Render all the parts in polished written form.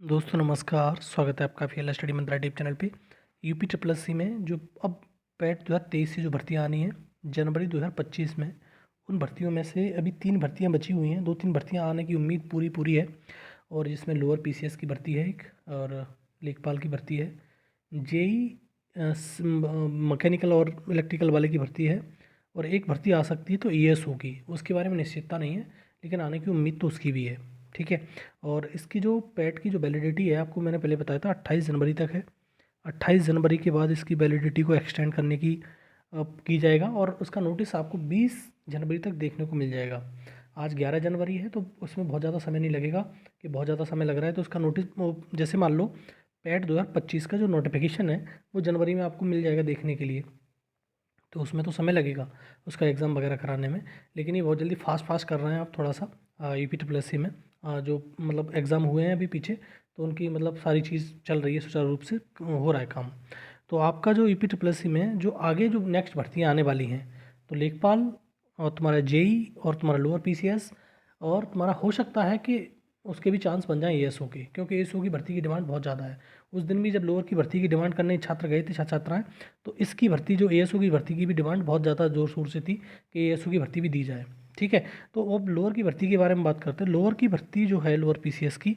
दोस्तों नमस्कार, स्वागत है आपका फीएल स्टडी मंत्रा यूट्यूब चैनल पे। यूपी ट्रिपल एस सी में जो अब पैट 2023 से जो भर्तियां आनी हैं जनवरी 2025 में, उन भर्तियों में से अभी 3 भर्तियां बची हुई हैं। 2-3 भर्तियां आने की उम्मीद पूरी है। और जिसमें लोअर पीसीएस की भर्ती है एक, और लेखपाल की भर्ती है, जेई मैकेनिकल और इलेक्ट्रिकल वाले की भर्ती है, और एक भर्ती आ सकती है तो ईएस होगी। उसके बारे में निश्चितता नहीं है, लेकिन आने की उम्मीद तो उसकी भी है। ठीक है। और इसकी जो पैट की जो वैलिडिटी है, आपको मैंने पहले बताया था 28 जनवरी तक है। 28 जनवरी के बाद इसकी वैलिडिटी को एक्सटेंड करने की जाएगा, और उसका नोटिस आपको 20 जनवरी तक देखने को मिल जाएगा। आज 11 जनवरी है, तो उसमें बहुत ज़्यादा समय नहीं लगेगा कि बहुत ज़्यादा समय लग रहा है तो उसका नोटिस जैसे मान लो पैट 2025 का जो नोटिफिकेशन है वो जनवरी में आपको मिल जाएगा देखने के लिए। तो उसमें तो समय लगेगा उसका एग्ज़ाम वगैरह कराने में, लेकिन ये बहुत जल्दी फास्ट फास्ट कर रहे हैं आप थोड़ा सा यूपी ट्रिपल एस सी में। जो मतलब एग्ज़ाम हुए हैं अभी पीछे, तो उनकी मतलब सारी चीज़ चल रही है, सुचारू रूप से हो रहा है काम। तो आपका जो यूपी ट्रिपल एस सी में जो आगे जो नेक्स्ट भर्तियाँ आने वाली हैं, तो लेखपाल और तुम्हारा जेई और तुम्हारा लोअर पीसीएस, और तुम्हारा हो सकता है कि उसके भी चांस बन जाएँ एएसओ के, क्योंकि एएसओ की भर्ती की डिमांड बहुत ज़्यादा है। उस दिन भी जब लोअर की भर्ती की डिमांड करने छात्र गए थे, छात्राएँ, तो इसकी भर्ती जो एएसओ की भर्ती की भी डिमांड बहुत ज़्यादा ज़ोर शोर से थी कि एएसओ की भर्ती भी दी जाए। ठीक है। तो अब लोअर की भर्ती के बारे में बात करते हैं। लोअर की भर्ती जो है लोअर पीसीएस की,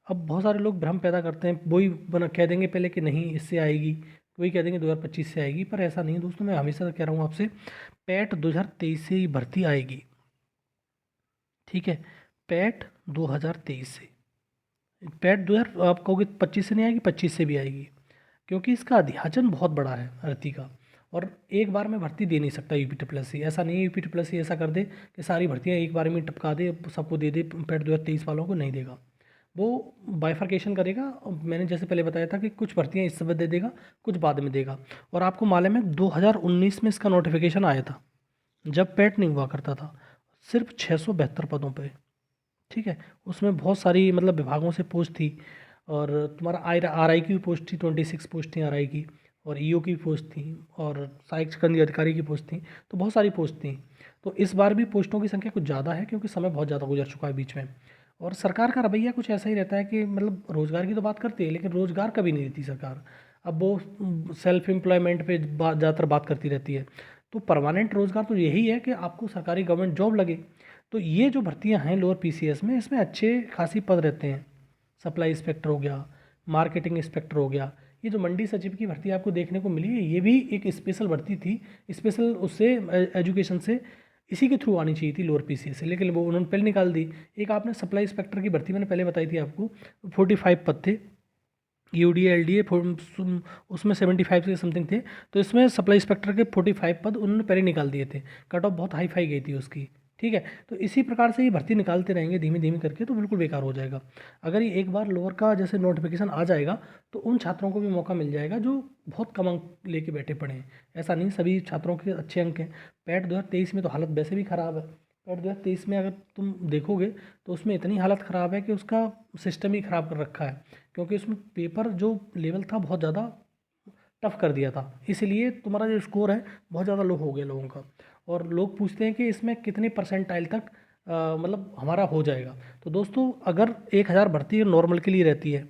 अब बहुत सारे लोग भ्रम पैदा करते हैं, वही बना कह देंगे पहले कि नहीं इससे आएगी, वही कह देंगे 2025 से आएगी, पर ऐसा नहीं है दोस्तों। मैं हमेशा कह रहा हूँ आपसे, पैट 2023 से ही भर्ती आएगी। ठीक है। पैट 2023 से, पैट 2000 आप कहोगे 25 से नहीं आएगी, 25 से भी आएगी, क्योंकि इसका अध्याचन बहुत बड़ा है भर्ती का। और एक बार में भर्ती दे नहीं सकता यूपी ट्रिपल एस सी। ऐसा नहीं है यूपी ट्रिपल एस सी ऐसा कर दे कि सारी भर्तियां एक बार में टपका दे, सबको दे दे, पैट 2023 वालों को नहीं देगा। वो बाइफर्केशन करेगा। और मैंने जैसे पहले बताया था कि कुछ भर्तियां इस समय दे देगा, कुछ बाद में देगा। और आपको मालूम है 2019 में इसका नोटिफिकेशन आया था, जब पैट नहीं हुआ करता था, सिर्फ 672 पदों पर। ठीक है। उसमें बहुत सारी मतलब विभागों से पोस्ट थी, और तुम्हारा आरआई की भी पोस्ट थी, 26 पोस्ट थी आरआई की, और ईओ की भी पोस्ट थी, और सहायक सिकंदी अधिकारी की पोस्ट थी। तो बहुत सारी पोस्ट थी। तो इस बार भी पोस्टों की संख्या कुछ ज़्यादा है, क्योंकि समय बहुत ज़्यादा गुजर चुका है बीच में। और सरकार का रवैया कुछ ऐसा ही रहता है कि मतलब रोज़गार की तो बात करती है, लेकिन रोज़गार कभी नहीं देती सरकार। अब वो सेल्फ एम्प्लॉयमेंट पे ज़्यादातर बात करती रहती है। तो परमानेंट रोज़गार तो यही है कि आपको सरकारी गवर्नमेंट जॉब लगे। तो ये जो भर्तियां हैं लोअर पीसीएस में, इसमें अच्छे खासी पद रहते हैं। सप्लाई इंस्पेक्टर हो गया, मार्केटिंग इंस्पेक्टर हो गया। ये जो मंडी सचिव की भर्ती आपको देखने को मिली है, ये भी एक स्पेशल भर्ती थी। स्पेशल उससे एजुकेशन से इसी के थ्रू आनी चाहिए थी लोअर पीसीएस से, लेकिन वो उन्होंने पहले निकाल दी। एक आपने सप्लाई इंस्पेक्टर की भर्ती मैंने पहले बताई थी आपको, 45 पद थे। यूडीए एलडीए उसमें 75 के समथिंग थे। तो इसमें सप्लाई इंस्पेक्टर के 45 पद उन्होंने पहले निकाल दिए थे। कट ऑफ बहुत हाई फाई गई थी उसकी। ठीक है। तो इसी प्रकार से ये भर्ती निकालते रहेंगे धीमे धीमे करके, तो बिल्कुल बेकार हो जाएगा। अगर ये एक बार लोअर का जैसे नोटिफिकेशन आ जाएगा, तो उन छात्रों को भी मौका मिल जाएगा जो बहुत कम अंक लेके बैठे पड़े हैं। ऐसा नहीं सभी छात्रों के अच्छे अंक हैं। पैट 2023 में तो हालत वैसे भी ख़राब है। पैट 2023 में अगर तुम देखोगे तो उसमें इतनी हालत ख़राब है कि उसका सिस्टम ही ख़राब कर रखा है, क्योंकि उसमें पेपर जो लेवल था बहुत ज़्यादा टफ कर दिया था। इसलिए तुम्हारा जो स्कोर है बहुत ज़्यादा लो हो गया लोगों का। और लोग पूछते हैं कि इसमें कितने परसेंटाइल तक मतलब हमारा हो जाएगा। तो दोस्तों, अगर 1000 भर्ती नॉर्मल के लिए रहती है,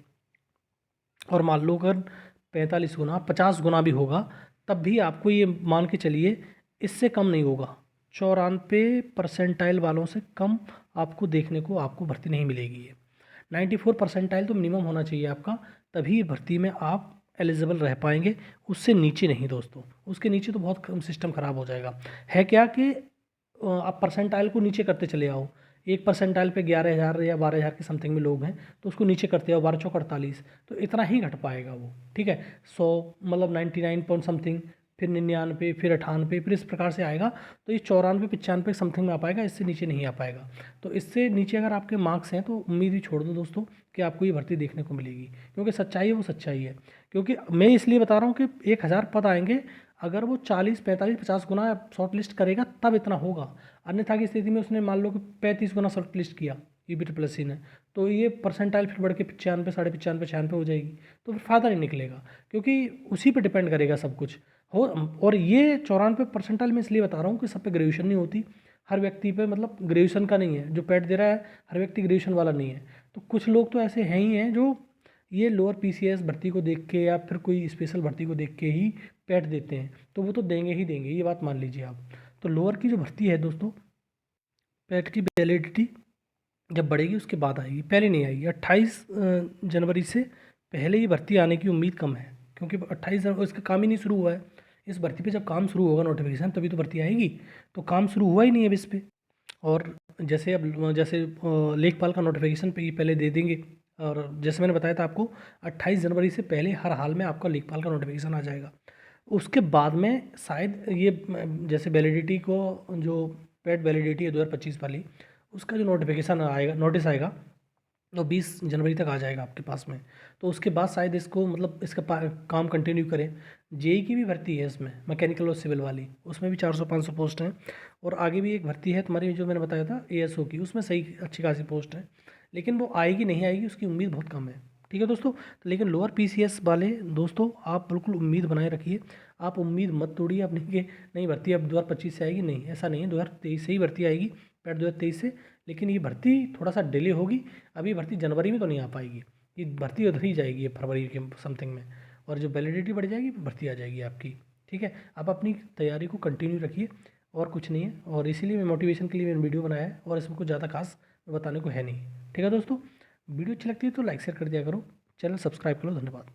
और मान लो अगर 45 गुना 50 गुना भी होगा, तब भी आपको ये मान के चलिए इससे कम नहीं होगा। 94 परसेंटाइल वालों से कम आपको देखने को आपको भर्ती नहीं मिलेगी। ये 94 परसेंटाइल तो मिनिमम होना चाहिए आपका, तभी भर्ती में आप एलिजिबल रह पाएंगे। उससे नीचे नहीं दोस्तों, उसके नीचे तो बहुत सिस्टम ख़राब हो जाएगा। है क्या कि आप परसेंटाइल को नीचे करते चले आओ। एक परसेंटाइल पे 11,000 या 12,000 के समथिंग में लोग हैं, तो उसको नीचे करते आओ, 12 चौक 48, तो इतना ही घट पाएगा वो। ठीक है। 100 मतलब 99 पॉइंट समथिंग, फिर 99, फिर 98, फिर इस प्रकार से आएगा। तो ये 94 95 समथिंग में आ पाएगा, इससे नीचे नहीं आ पाएगा। तो इससे नीचे अगर आपके मार्क्स हैं तो उम्मीद ही छोड़ दो दोस्तों कि आपको ये भर्ती देखने को मिलेगी, क्योंकि सच्चाई है वो सच्चाई है। क्योंकि मैं इसलिए बता रहा हूँ कि 1000 पद आएंगे, अगर वो 40 45 50 गुना शॉर्ट लिस्ट करेगा तब इतना होगा। अन्यथा की स्थिति में उसने मान लो कि 35 गुना शॉर्ट लिस्ट किया यूपी ट्रिपल एस सी ने, तो ये परसेंटाइल फिर बढ़ के 95 95 96 हो जाएगी। तो फिर फ़ायदा नहीं निकलेगा, क्योंकि उसी पे डिपेंड करेगा सब कुछ हो। और ये 94 परसेंटाइल में इसलिए बता रहा हूँ कि सब पे ग्रेजुएशन नहीं होती। हर व्यक्ति पे मतलब ग्रेजुएशन का नहीं है जो पैट दे रहा है, हर व्यक्ति ग्रेजुएशन वाला नहीं है। तो कुछ लोग तो ऐसे हैं ही हैं जो ये लोअर पीसीएस भर्ती को देख के या फिर कोई स्पेशल भर्ती को देख के ही पैट देते हैं, तो वो तो देंगे ही देंगे, ये बात मान लीजिए आप। तो लोअर की जो भर्ती है दोस्तों, पैट की वैलिडिटी जब बढ़ेगी उसके बाद आएगी, पहले नहीं आएगी। 28 जनवरी से पहले ही भर्ती आने की उम्मीद कम है, क्योंकि 28 जनवरी इसका काम ही नहीं शुरू हुआ है। इस भर्ती पे जब काम शुरू होगा, नोटिफिकेशन, तभी तो भर्ती आएगी। तो काम शुरू हुआ ही नहीं है अब इस पे। और जैसे लेखपाल का नोटिफिकेशन पे ये पहले दे देंगे, और जैसे मैंने बताया था आपको 28 जनवरी से पहले हर हाल में आपका लेखपाल का नोटिफिकेशन आ जाएगा। उसके बाद में शायद ये जैसे वैलिडिटी को, जो पेड वैलिडिटी है 2025 वाली, उसका जो नोटिफिकेशन आएगा, नोटिस आएगा, तो 20 जनवरी तक आ जाएगा आपके पास में। तो उसके बाद शायद इसको मतलब इसका काम कंटिन्यू करें। जेई की भी भर्ती है इसमें, मैकेनिकल और सिविल वाली, उसमें भी 400-500 पोस्ट हैं। और आगे भी एक भर्ती है तुम्हारी जो मैंने बताया था एएसओ की, उसमें सही अच्छी खासी पोस्ट है, लेकिन वो आएगी नहीं आएगी उसकी उम्मीद बहुत कम है। ठीक है दोस्तों, तो लेकिन लोअर पीसीएस वाले दोस्तों, आप बिल्कुल उम्मीद बनाए रखिए। आप उम्मीद मत तोड़िए अपनी कि नहीं भर्ती अब 2025 से आएगी, नहीं, ऐसा नहीं है। 2023 से ही भर्ती आएगी, पैट 2023 से। लेकिन ये भर्ती थोड़ा सा डिले होगी। अभी भर्ती जनवरी में तो नहीं आ पाएगी, ये भर्ती उधर ही जाएगी ये फरवरी के समथिंग में, और जो वैलिडिटी बढ़ जाएगी भर्ती आ जाएगी आपकी। ठीक है, आप अपनी तैयारी को कंटिन्यू रखिए, और कुछ नहीं है। और इसीलिए मैं मोटिवेशन के लिए मैंने वीडियो बनाया है, और इसमें कुछ ज़्यादा खास बताने को है नहीं। ठीक है दोस्तों, वीडियो अच्छी लगती है तो लाइक शेयर कर दिया करो, चैनल सब्सक्राइब करो। धन्यवाद।